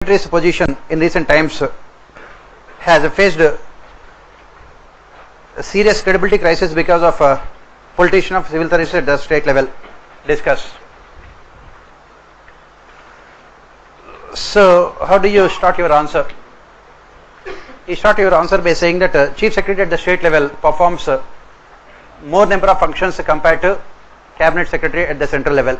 Secretary's position in recent times has faced a serious credibility crisis because of politician of civil service at the state level. Discuss. So, how do you start your answer? You start your answer by saying that Chief Secretary at the state level performs more number of functions compared to Cabinet Secretary at the central level.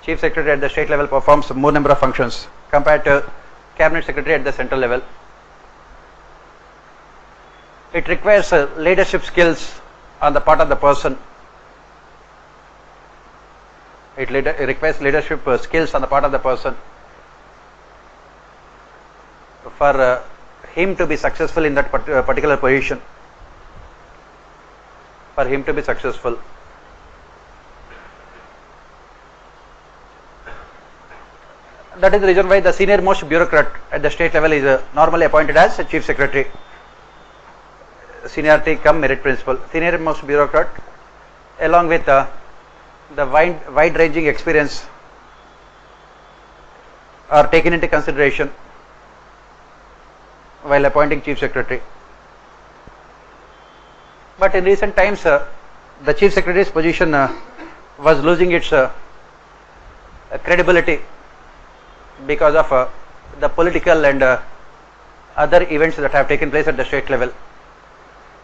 Chief Secretary at the state level performs more number of functions compared to Cabinet Secretary at the central level. It requires leadership skills on the part of the person. It requires leadership skills on the part of the person for him to be successful in that particular position. For him to be successful. That is the reason why the senior most bureaucrat at the state level is normally appointed as Chief Secretary. Seniority cum merit principle. Senior most bureaucrat along with the wide ranging experience are taken into consideration while appointing Chief Secretary. But in recent times the Chief Secretary's position was losing its credibility because of the political and other events that have taken place at the state level.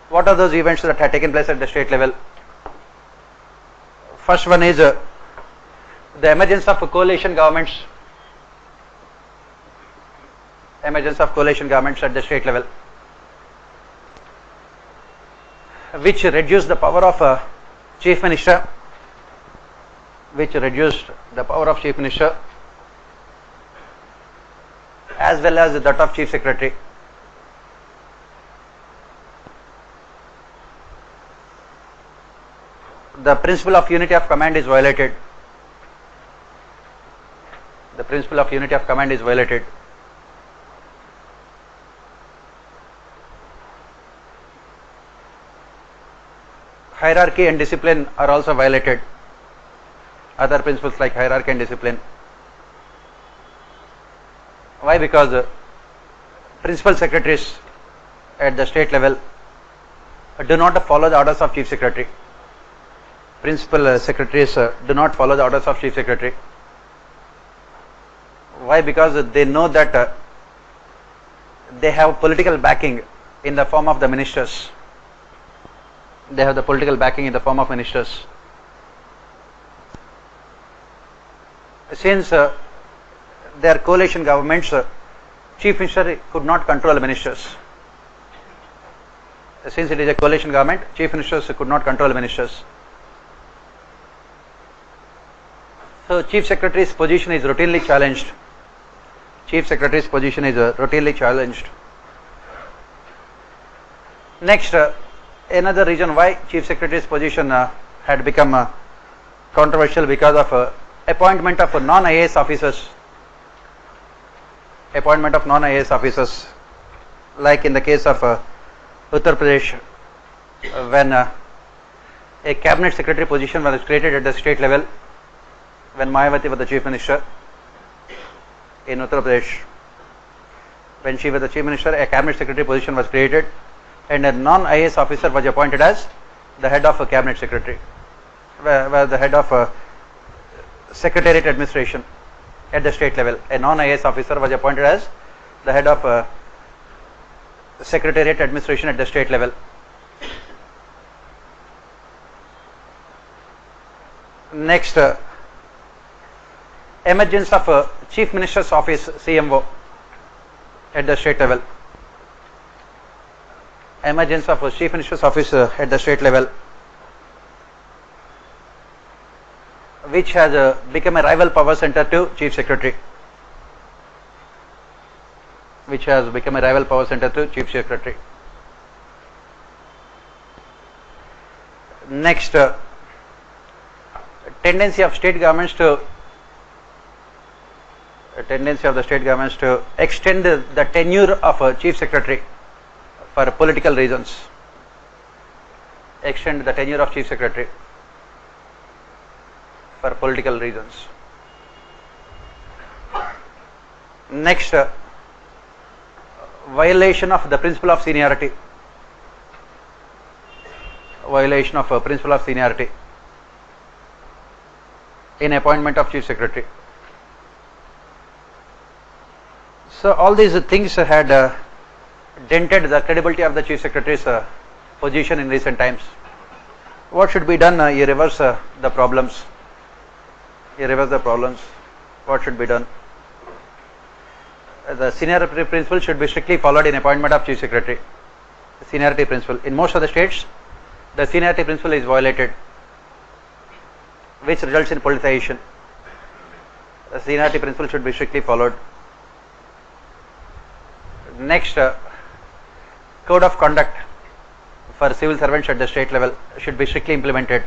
What are those events that have taken place at the state level? First one is the emergence of coalition governments. Emergence of coalition governments at the state level, which reduced the power of Chief Minister. Which reduced the power of Chief Minister as well as that of Chief Secretary. The principle of unity of command is violated. The principle of unity of command is violated. Hierarchy and discipline are also violated. Other principles like hierarchy and discipline. Why? Because principal secretaries at the state level do not follow the orders of Chief Secretary. Principal secretaries do not follow the orders of Chief Secretary. Why? Because they know that they have political backing in the form of the ministers. They have the political backing in the form of ministers. Since they are coalition governments, Chief Minister could not control ministers. Since it is a coalition government, Chief Ministers could not control ministers. So Chief Secretary's position is routinely challenged. Chief Secretary's position is routinely challenged. Next, another reason why Chief Secretary's position had become controversial because of appointment of non-IAS officers. Appointment of non-IAS officers, like in the case of Uttar Pradesh, when a cabinet secretary position was created at the state level, when Mayawati was the Chief Minister in Uttar Pradesh. When she was the Chief Minister, a cabinet secretary position was created and a non-IAS officer was appointed as the head of a cabinet secretary, was the head of secretariat administration at the state level. A non-IAS officer was appointed as the head of secretariat administration at the state level. Next, emergence of Chief Minister's Office CMO at the state level. Emergence of Chief Minister's Office at the state level, which has become a rival power center to Chief Secretary. Which has become a rival power center to Chief Secretary. Next, tendency of the state governments to extend the tenure of a Chief Secretary for political reasons. Extend the tenure of Chief Secretary for political reasons. Next, violation of the principle of seniority. Violation of principle of seniority in appointment of Chief Secretary. So all these things had dented the credibility of the Chief Secretary's position in recent times. What should be done? You reverse the problems. You reverse the problems. What should be done? The seniority principle should be strictly followed in appointment of Chief Secretary. The seniority principle. In most of the states, the seniority principle is violated, which results in politicization. The seniority principle should be strictly followed. Next, code of conduct for civil servants at the state level should be strictly implemented.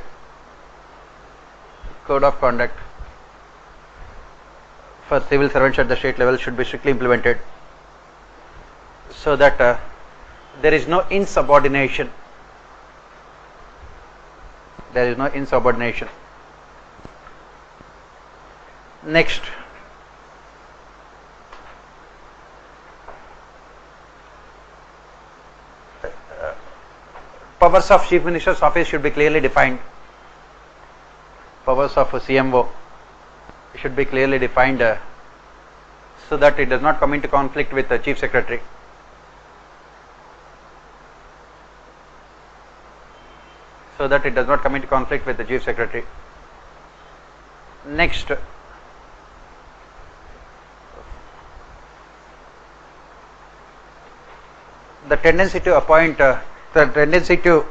Code of conduct for civil servants at the state level should be strictly implemented, so that there is no insubordination. There is no insubordination. Next, powers of Chief Minister's office should be clearly defined. Powers of CMO should be clearly defined, so that it does not come into conflict with the Chief Secretary. So that it does not come into conflict with the Chief Secretary. Next, the tendency to appoint, the tendency to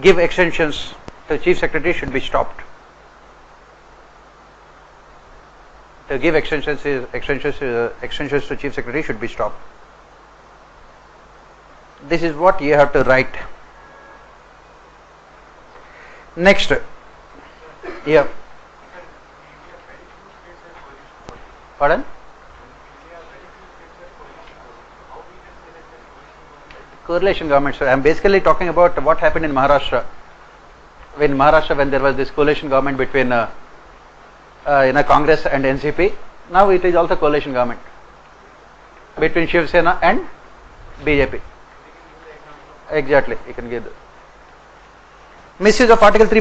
give extensions to Chief Secretary should be stopped. To give extensions to Chief Secretary should be stopped. This is what you have to write. Next, yeah. Pardon? Coalition government, sir. I am basically talking about what happened in Maharashtra. When there was this coalition government between Congress and NCP, now it is also coalition government between Shiv Sena and BJP. Exactly, you can give the misuse of Article 3.